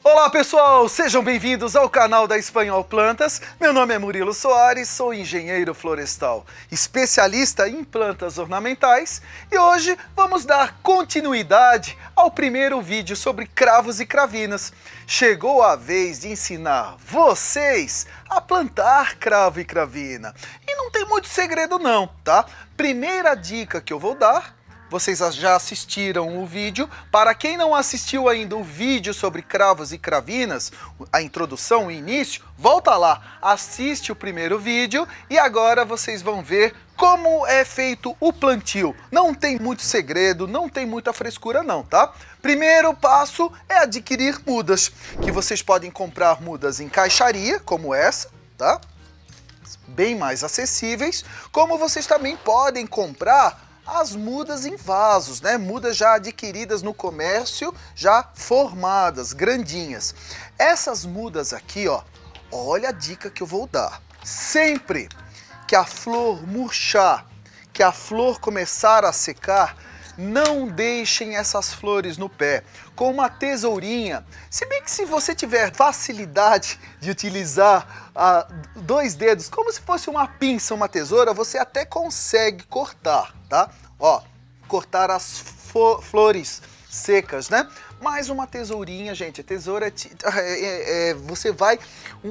Olá pessoal, sejam bem-vindos ao canal da Espanhol Plantas. Meu nome é Murilo Soares, sou engenheiro florestal, especialista em plantas ornamentais e hoje vamos dar continuidade ao primeiro vídeo sobre cravos e cravinas. Chegou a vez de ensinar vocês a plantar cravo e cravina. E não tem muito segredo não, tá? Primeira dica que eu vou dar. Vocês já assistiram o vídeo. Para quem não assistiu ainda o vídeo sobre cravos e cravinas, a introdução, o início, volta lá, assiste o primeiro vídeo e agora vocês vão ver como é feito o plantio. Não tem muito segredo, não tem muita frescura não, tá? Primeiro passo é adquirir mudas, que vocês podem comprar mudas em caixaria, como essa, tá? Bem mais acessíveis, como vocês também podem comprar as mudas em vasos, né? Mudas já adquiridas no comércio, já formadas, grandinhas. Essas mudas aqui, ó, olha a dica que eu vou dar. Sempre que a flor murchar, que a flor começar a secar, não deixem essas flores no pé. Com uma tesourinha, se bem que se você tiver facilidade de utilizar dois dedos, como se fosse uma pinça, uma tesoura, você até consegue cortar, tá? Ó, cortar as flores secas, né? Mais uma tesourinha, gente, a tesoura você vai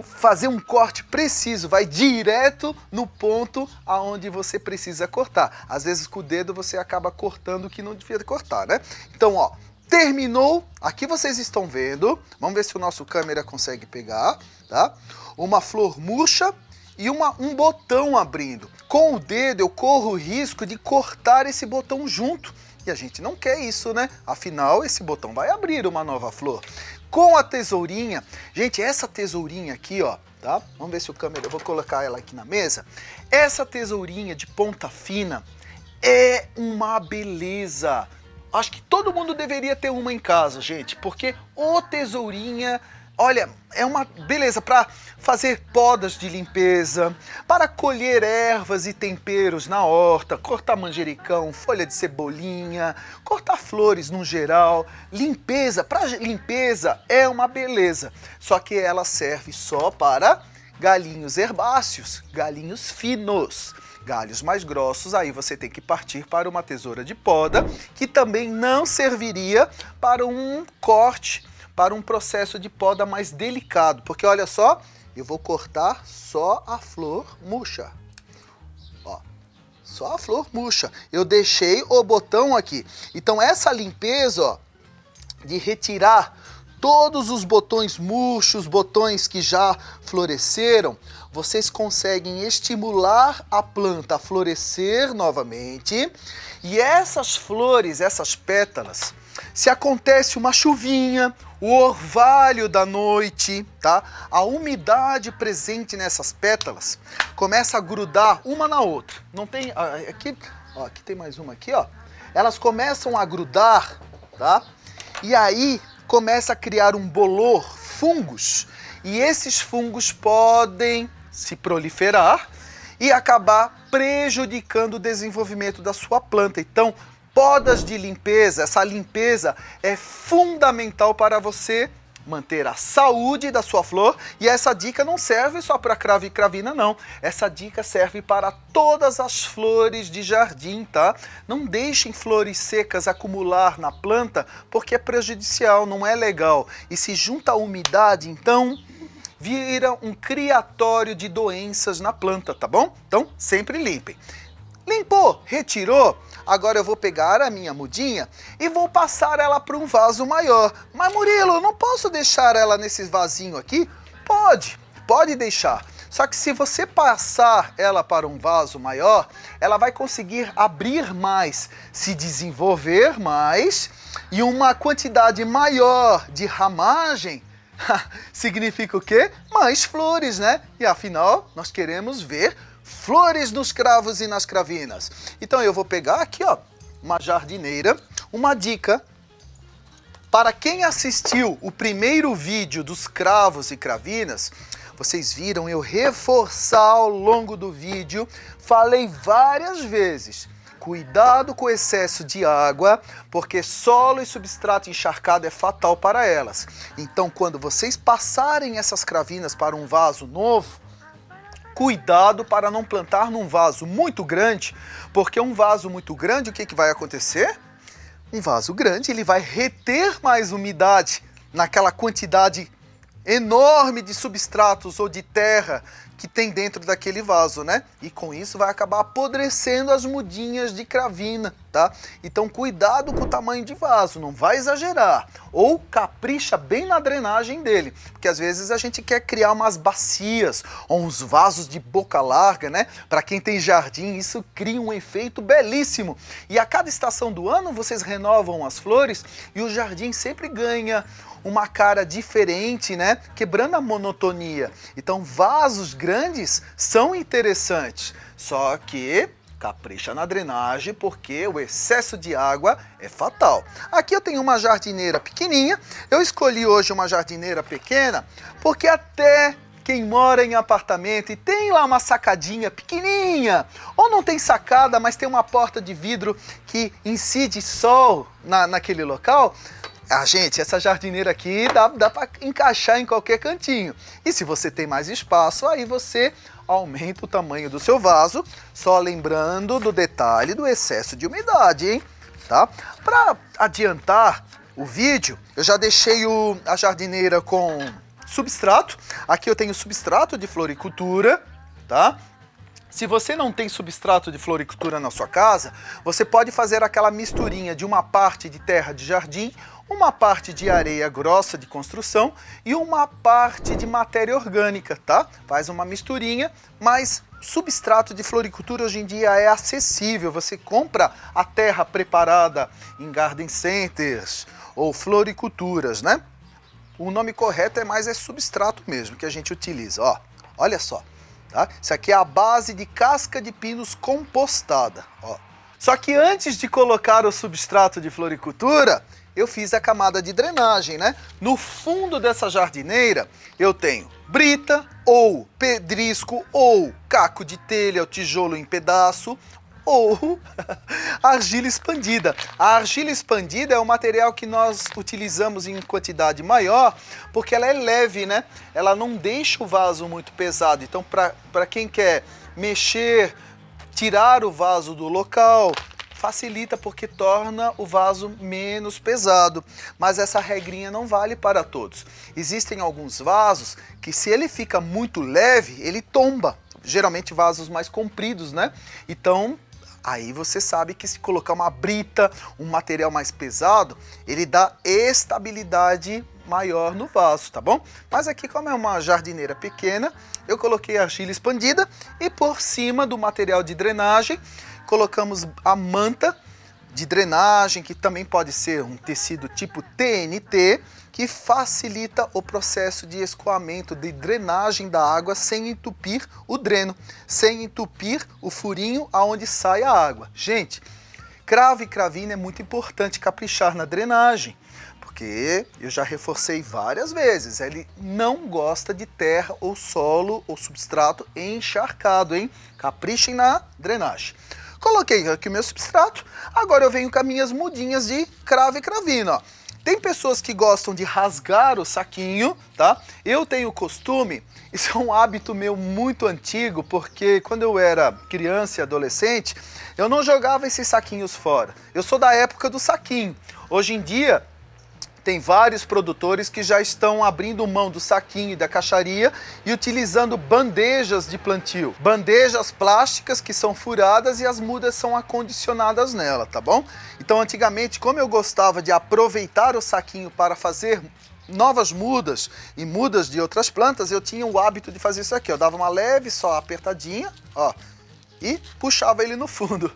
fazer um corte preciso, vai direto no ponto aonde você precisa cortar. Às vezes com o dedo você acaba cortando o que não devia cortar, né? Então, ó, terminou, aqui vocês estão vendo, vamos ver se o nosso câmera consegue pegar, tá? Uma flor murcha e um botão abrindo. Com o dedo eu corro o risco de cortar esse botão junto. E a gente não quer isso, né? Afinal, esse botão vai abrir uma nova flor. Com a tesourinha, gente, essa tesourinha aqui, ó, tá? Vamos ver se o câmera, eu vou colocar ela aqui na mesa. Essa tesourinha de ponta fina é uma beleza. Acho que todo mundo deveria ter uma em casa, gente, porque o tesourinha, olha, é uma beleza para fazer podas de limpeza, para colher ervas e temperos na horta, cortar manjericão, folha de cebolinha, cortar flores no geral. Limpeza, para limpeza é uma beleza, só que ela serve só para galinhos herbáceos, galinhos finos. Galhos mais grossos, aí você tem que partir para uma tesoura de poda, que também não serviria para um corte, para um processo de poda mais delicado, porque olha só, eu vou cortar só a flor murcha, ó, só a flor murcha, eu deixei o botão aqui. Então essa limpeza, ó, de retirar todos os botões murchos, botões que já floresceram, vocês conseguem estimular a planta a florescer novamente, e essas flores, essas pétalas, se acontece uma chuvinha, o orvalho da noite, tá? A umidade presente nessas pétalas começa a grudar uma na outra. Não tem, aqui, ó, aqui tem mais uma aqui, ó. Elas começam a grudar, tá? E aí começa a criar um bolor, fungos, e esses fungos podem se proliferar e acabar prejudicando o desenvolvimento da sua planta. Então, podas de limpeza, essa limpeza é fundamental para você manter a saúde da sua flor, e essa dica não serve só para cravo e cravina não, essa dica serve para todas as flores de jardim, tá? Não deixem flores secas acumular na planta, porque é prejudicial, não é legal, e se junta a umidade, então vira um criatório de doenças na planta, tá bom? Então sempre limpem. Limpou, retirou, agora eu vou pegar a minha mudinha e vou passar ela para um vaso maior. Mas Murilo, eu não posso deixar ela nesse vasinho aqui? Pode deixar. Só que se você passar ela para um vaso maior, ela vai conseguir abrir mais, se desenvolver mais, e uma quantidade maior de ramagem significa o quê? Mais flores, né? E afinal, nós queremos ver flores nos cravos e nas cravinas. Então eu vou pegar aqui, ó, uma jardineira, uma dica. Para quem assistiu o primeiro vídeo dos cravos e cravinas, vocês viram eu reforçar ao longo do vídeo, falei várias vezes. cuidado com o excesso de água, porque solo e substrato encharcado é fatal para elas. Então, quando vocês passarem essas cravinas para um vaso novo, cuidado para não plantar num vaso muito grande, porque um vaso muito grande, o que vai acontecer? Um vaso grande, ele vai reter mais umidade naquela quantidade enorme de substratos ou de terra que tem dentro daquele vaso, né? E com isso vai acabar apodrecendo as mudinhas de cravina, tá? Então cuidado com o tamanho de vaso, não vai exagerar. Ou capricha bem na drenagem dele, porque às vezes a gente quer criar umas bacias ou uns vasos de boca larga, né? Para quem tem jardim, isso cria um efeito belíssimo. E a cada estação do ano vocês renovam as flores e o jardim sempre ganha uma cara diferente, né? Quebrando a monotonia. Então, vasos grandes são interessantes, só que capricha na drenagem, porque o excesso de água é fatal. Aqui eu tenho uma jardineira pequenininha. Eu escolhi hoje uma jardineira pequena, porque até quem mora em apartamento e tem lá uma sacadinha pequenininha, ou não tem sacada, mas tem uma porta de vidro que incide sol naquele local, gente, essa jardineira aqui dá para encaixar em qualquer cantinho. E se você tem mais espaço, aí você aumenta o tamanho do seu vaso, só lembrando do detalhe do excesso de umidade, hein? Tá? Para adiantar o vídeo, eu já deixei a jardineira com substrato. Aqui eu tenho substrato de floricultura, tá? Se você não tem substrato de floricultura na sua casa, você pode fazer aquela misturinha de uma parte de terra de jardim, uma parte de areia grossa de construção e uma parte de matéria orgânica, tá? Faz uma misturinha, mas substrato de floricultura hoje em dia é acessível. Você compra a terra preparada em garden centers ou floriculturas, né? O nome correto é substrato mesmo que a gente utiliza, ó. Olha só. Tá? Isso aqui é a base de casca de pinos compostada. Ó. Só que antes de colocar o substrato de floricultura, eu fiz a camada de drenagem, né? No fundo dessa jardineira, eu tenho brita, ou pedrisco, ou caco de telha, ou tijolo em pedaço, ou argila expandida. A argila expandida é um material que nós utilizamos em quantidade maior, porque ela é leve, né? Ela não deixa o vaso muito pesado. Então, para quem quer mexer, tirar o vaso do local, facilita porque torna o vaso menos pesado. Mas essa regrinha não vale para todos. Existem alguns vasos que, se ele fica muito leve, ele tomba. Geralmente vasos mais compridos, né? Então, aí você sabe que se colocar uma brita, um material mais pesado, ele dá estabilidade maior no vaso, tá bom? Mas aqui, como é uma jardineira pequena, eu coloquei a argila expandida e por cima do material de drenagem, colocamos a manta de drenagem, que também pode ser um tecido tipo TNT, que facilita o processo de escoamento, de drenagem da água sem entupir o dreno, sem entupir o furinho aonde sai a água. Gente, cravo e cravina é muito importante caprichar na drenagem, porque eu já reforcei várias vezes, ele não gosta de terra ou solo ou substrato encharcado, hein? Caprichem na drenagem. Coloquei aqui o meu substrato, agora eu venho com as minhas mudinhas de cravo e cravina, ó. Tem pessoas que gostam de rasgar o saquinho, tá? Eu tenho o costume, isso é um hábito meu muito antigo, porque quando eu era criança e adolescente, eu não jogava esses saquinhos fora. Eu sou da época do saquinho. Hoje em dia, tem vários produtores que já estão abrindo mão do saquinho e da caixaria e utilizando bandejas de plantio. Bandejas plásticas que são furadas e as mudas são acondicionadas nela, tá bom? Então, antigamente, como eu gostava de aproveitar o saquinho para fazer novas mudas e mudas de outras plantas, eu tinha o hábito de fazer isso aqui. Eu dava uma leve só apertadinha, ó, e puxava ele no fundo.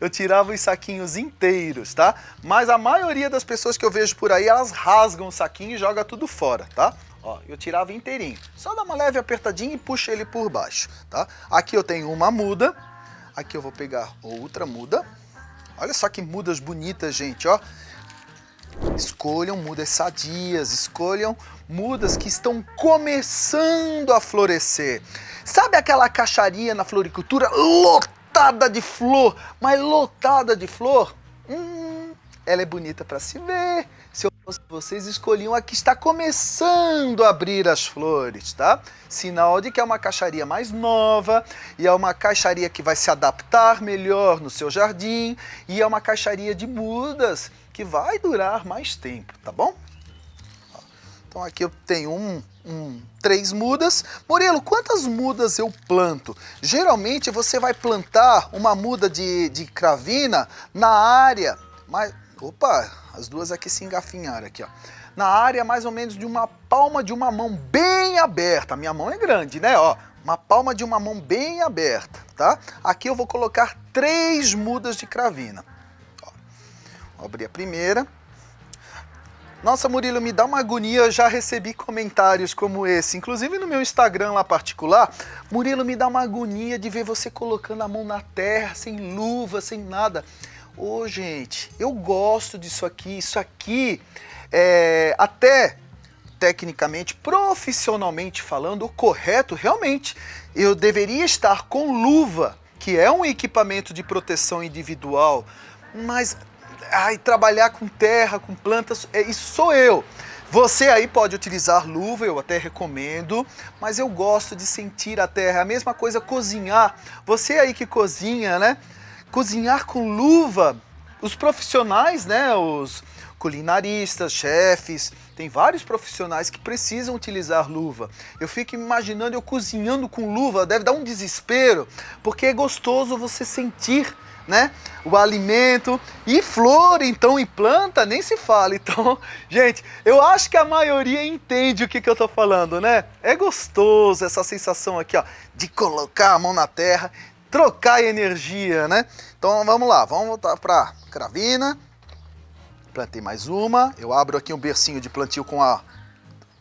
Eu tirava os saquinhos inteiros, tá? Mas a maioria das pessoas que eu vejo por aí, elas rasgam o saquinho e jogam tudo fora, tá? Ó, eu tirava inteirinho. Só dá uma leve apertadinha e puxa ele por baixo, tá? Aqui eu tenho uma muda. Aqui eu vou pegar outra muda. Olha só que mudas bonitas, gente, ó. Escolham mudas sadias, escolham mudas que estão começando a florescer. Sabe aquela caixaria na floricultura lotada lotada de flor, mas lotada de flor, ela é bonita para se ver. Se eu fosse vocês, escolhiam a que está começando a abrir as flores, tá? Sinal de que é uma caixaria mais nova e é uma caixaria que vai se adaptar melhor no seu jardim e é uma caixaria de mudas que vai durar mais tempo, tá bom? Então aqui eu tenho 3 mudas. Murilo, quantas mudas eu planto? Geralmente você vai plantar uma muda de cravina na área, mas... Opa, as duas aqui se engafinharam aqui, ó. Na área mais ou menos de uma palma de uma mão bem aberta. A minha mão é grande, né? Ó, uma palma de uma mão bem aberta, tá? Aqui eu vou colocar 3 mudas de cravina. Ó, vou abrir a primeira. Nossa, Murilo, me dá uma agonia, eu já recebi comentários como esse, inclusive no meu Instagram lá particular. Murilo, me dá uma agonia de ver você colocando a mão na terra, sem luva, sem nada. Ô, gente, eu gosto disso aqui, isso aqui é até tecnicamente, profissionalmente falando, o correto realmente, eu deveria estar com luva, que é um equipamento de proteção individual, mas trabalhar com terra, com plantas, isso sou eu. Você aí pode utilizar luva, eu até recomendo, mas eu gosto de sentir a terra. A mesma coisa cozinhar. Você aí que cozinha, né? Cozinhar com luva, os profissionais, né, os culinaristas, chefes, tem vários profissionais que precisam utilizar luva. Eu fico imaginando eu cozinhando com luva, deve dar um desespero, porque é gostoso você sentir, né, o alimento. E flor, então, e planta, nem se fala. Então, gente, eu acho que a maioria entende o que eu tô falando, né? É gostoso essa sensação aqui, ó, de colocar a mão na terra, trocar energia, né? Então vamos lá, vamos voltar para cravina. Plantei mais uma, eu abro aqui um bercinho de plantio com a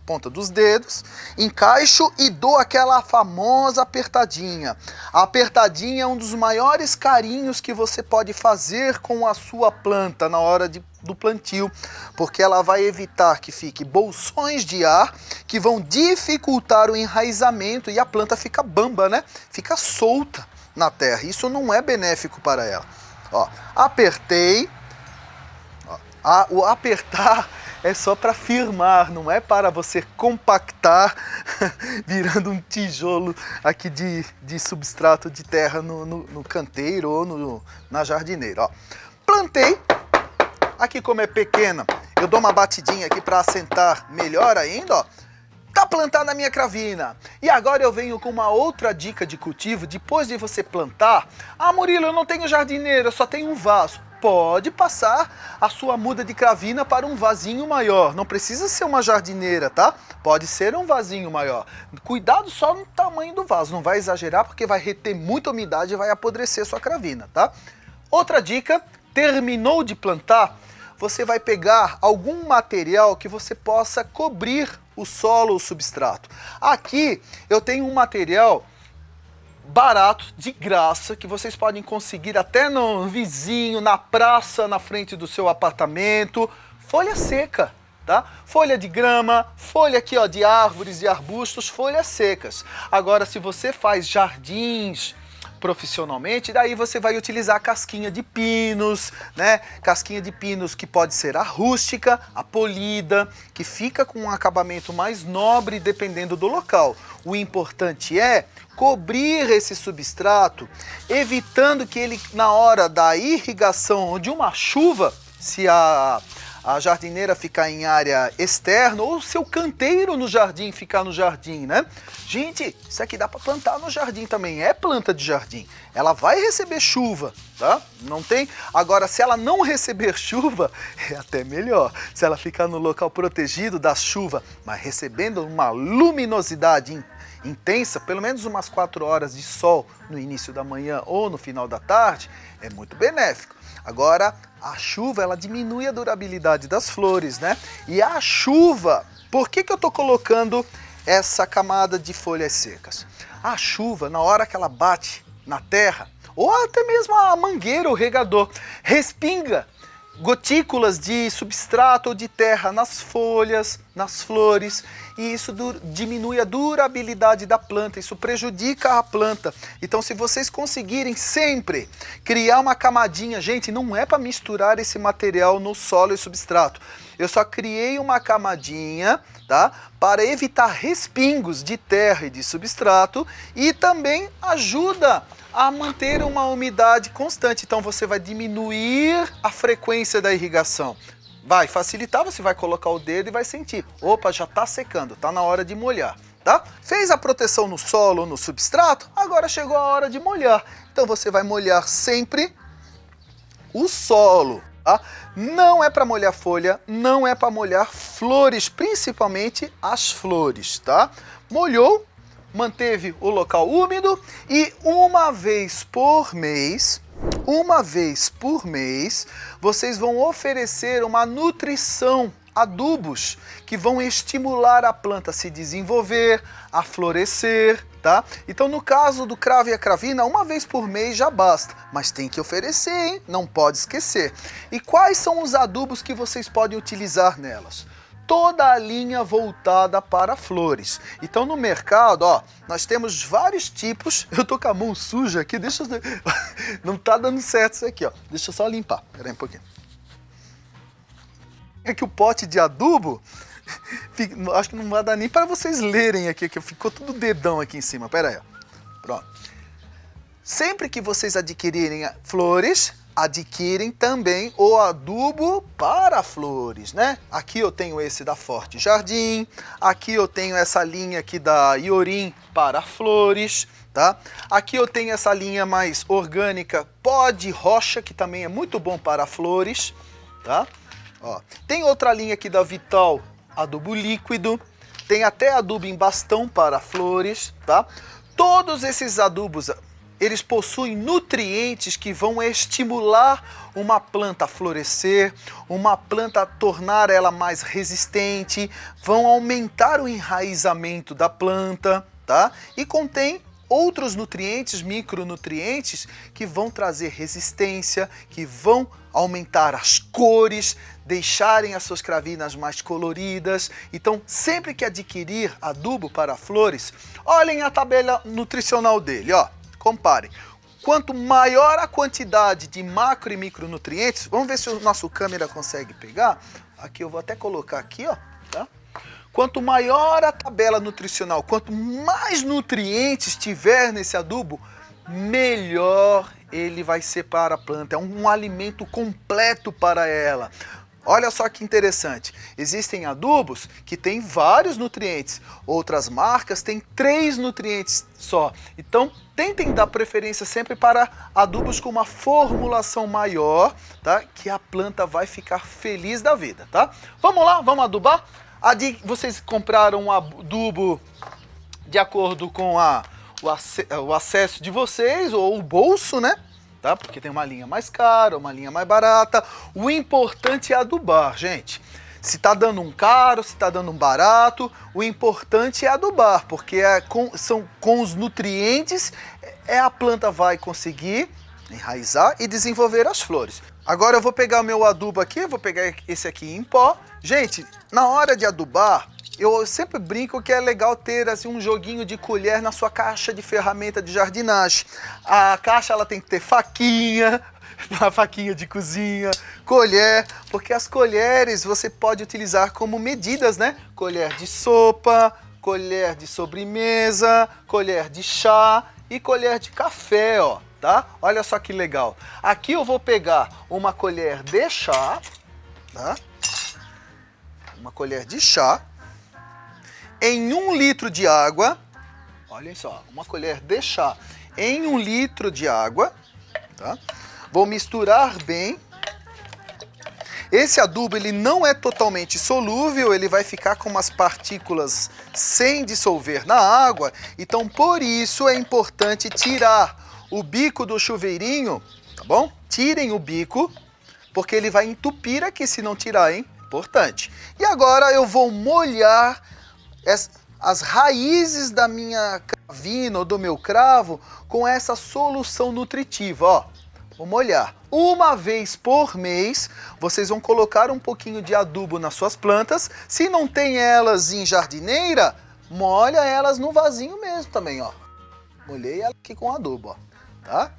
ponta dos dedos, encaixo e dou aquela famosa apertadinha. A apertadinha é um dos maiores carinhos que você pode fazer com a sua planta na hora do plantio, porque ela vai evitar que fique bolsões de ar que vão dificultar o enraizamento e a planta fica bamba, né? Fica solta na terra. Isso não é benéfico para ela. Ó, apertei. Ó, o apertar é só para firmar, não é para você compactar, virando um tijolo aqui de substrato de terra no canteiro ou na jardineira. Ó, plantei. Aqui como é pequena, eu dou uma batidinha aqui para assentar melhor ainda, ó. Tá plantada a minha cravina. E agora eu venho com uma outra dica de cultivo. Depois de você plantar, Murilo, eu não tenho jardineira, eu só tenho um vaso. Pode passar a sua muda de cravina para um vasinho maior. Não precisa ser uma jardineira, tá? Pode ser um vasinho maior. Cuidado só no tamanho do vaso, não vai exagerar porque vai reter muita umidade e vai apodrecer sua cravina, tá? Outra dica, terminou de plantar, você vai pegar algum material que você possa cobrir o solo ou o substrato. Aqui eu tenho um material barato, de graça, que vocês podem conseguir até no vizinho, na praça, na frente do seu apartamento. Folha seca, tá? Folha de grama, folha aqui, ó, de árvores e arbustos, folhas secas. Agora, se você faz jardins profissionalmente, daí você vai utilizar casquinha de pinos, né? Casquinha de pinos que pode ser a rústica, a polida, que fica com um acabamento mais nobre dependendo do local. O importante é cobrir esse substrato, evitando que ele, na hora da irrigação de uma chuva, se a jardineira ficar em área externa ou seu canteiro no jardim ficar no jardim, né? Gente, isso aqui dá para plantar no jardim também, é planta de jardim. Ela vai receber chuva, tá? Não tem... Agora, se ela não receber chuva, é até melhor. Se ela ficar no local protegido da chuva, mas recebendo uma luminosidade intensa, pelo menos umas 4 horas de sol no início da manhã ou no final da tarde, é muito benéfico. Agora, a chuva, ela diminui a durabilidade das flores, né? E a chuva, por que eu tô colocando essa camada de folhas secas? A chuva, na hora que ela bate na terra, ou até mesmo a mangueira, o regador, respinga gotículas de substrato ou de terra nas folhas, nas flores, e isso diminui a durabilidade da planta, isso prejudica a planta. Então, se vocês conseguirem sempre criar uma camadinha, gente, não é para misturar esse material no solo e substrato. Eu só criei uma camadinha, tá? Para evitar respingos de terra e de substrato, e também ajuda a manter uma umidade constante. Então você vai diminuir a frequência da irrigação. Vai facilitar, você vai colocar o dedo e vai sentir. Opa, já está secando, está na hora de molhar, tá? Fez a proteção no solo ou no substrato, agora chegou a hora de molhar. Então você vai molhar sempre o solo, tá? Não é para molhar folha, não é para molhar flores, principalmente as flores, tá? Molhou, manteve o local úmido e uma vez por mês, vocês vão oferecer uma nutrição, adubos, que vão estimular a planta a se desenvolver, a florescer, tá? Então, no caso do cravo e a cravina, uma vez por mês já basta, mas tem que oferecer, hein? Não pode esquecer. E quais são os adubos que vocês podem utilizar nelas? Toda a linha voltada para flores. Então no mercado, ó, nós temos vários tipos. Eu tô com a mão suja aqui, deixa eu... Não tá dando certo isso aqui, ó. Deixa eu só limpar, pera aí um pouquinho. É que o pote de adubo, acho que não vai dar nem para vocês lerem aqui, que ficou tudo dedão aqui em cima, pera aí, ó. Pronto. Sempre que vocês adquirirem flores, adquirem também o adubo para flores, né? Aqui eu tenho esse da Forte Jardim, aqui eu tenho essa linha aqui da Iorim para flores, tá? Aqui eu tenho essa linha mais orgânica Pó de Rocha, que também é muito bom para flores, tá? Ó, tem outra linha aqui da Vital, adubo líquido, tem até adubo em bastão para flores, tá? Todos esses adubos, eles possuem nutrientes que vão estimular uma planta a florescer, uma planta a tornar ela mais resistente, vão aumentar o enraizamento da planta, tá? E contém outros nutrientes, micronutrientes, que vão trazer resistência, que vão aumentar as cores, deixarem as suas cravinas mais coloridas. Então, sempre que adquirir adubo para flores, olhem a tabela nutricional dele, ó. Comparem. Quanto maior a quantidade de macro e micronutrientes, vamos ver se o nosso câmera consegue pegar. Aqui eu vou até colocar aqui, ó, tá? Quanto maior a tabela nutricional, quanto mais nutrientes tiver nesse adubo, melhor ele vai ser para a planta. É um alimento completo para ela. Olha só que interessante, existem adubos que têm vários nutrientes, outras marcas têm 3 nutrientes só. Então, tentem dar preferência sempre para adubos com uma formulação maior, tá? Que a planta vai ficar feliz da vida, tá? Vamos lá, vamos adubar? Vocês compraram um adubo de acordo com o acesso de vocês, ou o bolso, né? Tá? Porque tem uma linha mais cara, uma linha mais barata. O importante é adubar, gente. Se tá dando um caro, se tá dando um barato, o importante é adubar, porque com os nutrientes a planta vai conseguir enraizar e desenvolver as flores. Agora eu vou pegar o meu adubo aqui, vou pegar esse aqui em pó. Gente, na hora de adubar, eu sempre brinco que é legal ter assim, um joguinho de colher na sua caixa de ferramenta de jardinagem. A caixa ela tem que ter faquinha, uma faquinha de cozinha, colher, porque as colheres você pode utilizar como medidas, né? Colher de sopa, colher de sobremesa, colher de chá e colher de café, ó, tá? Olha só que legal. Aqui eu vou pegar uma colher de chá, tá? Uma colher de chá. Em 1 litro de água, olhem só, uma colher de chá em 1 litro de água, tá? Vou misturar bem. Esse adubo ele não é totalmente solúvel, ele vai ficar com umas partículas sem dissolver na água, então por isso é importante tirar o bico do chuveirinho, tá bom? Tirem o bico, porque ele vai entupir aqui se não tirar, hein? Importante. E agora eu vou molhar as raízes da minha cravina ou do meu cravo com essa solução nutritiva, ó. Vou molhar. Uma vez por mês, vocês vão colocar um pouquinho de adubo nas suas plantas. Se não tem elas em jardineira, molha elas no vasinho mesmo também, ó. Molhei ela aqui com adubo, ó, tá?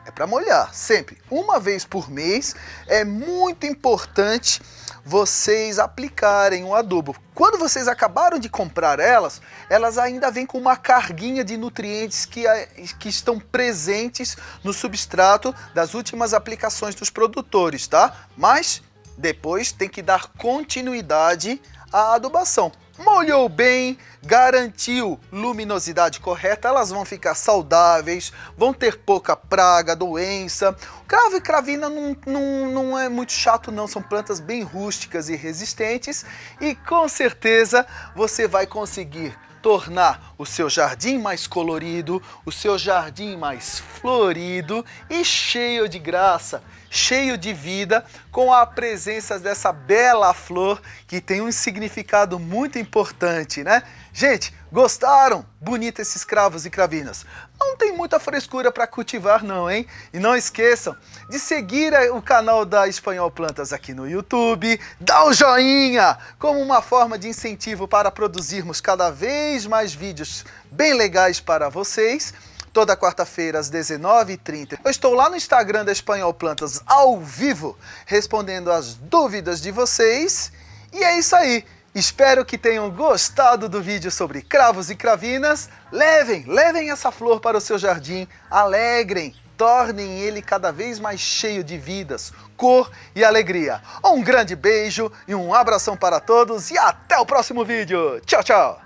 É para molhar, sempre. Uma vez por mês, é muito importante vocês aplicarem o adubo. Quando vocês acabaram de comprar elas, elas ainda vêm com uma carguinha de nutrientes que estão presentes no substrato das últimas aplicações dos produtores, tá? Mas depois tem que dar continuidade à adubação. Molhou bem, garantiu luminosidade correta, elas vão ficar saudáveis, vão ter pouca praga, doença. Cravo e cravina não é muito chato não, são plantas bem rústicas e resistentes e com certeza você vai conseguir tornar o seu jardim mais colorido, o seu jardim mais florido e cheio de graça, cheio de vida, com a presença dessa bela flor que tem um significado muito importante, né? Gente, gostaram? Bonito esses cravos e cravinas. Não tem muita frescura para cultivar não, hein? E não esqueçam de seguir o canal da Espanhol Plantas aqui no YouTube, dá o joinha como uma forma de incentivo para produzirmos cada vez mais vídeos bem legais para vocês. Toda quarta-feira às 19h30. Eu estou lá no Instagram da Espanhol Plantas ao vivo, respondendo as dúvidas de vocês. E é isso aí. Espero que tenham gostado do vídeo sobre cravos e cravinas. Levem essa flor para o seu jardim, alegrem, tornem ele cada vez mais cheio de vidas, cor e alegria. Um grande beijo e um abração para todos e até o próximo vídeo. Tchau, tchau!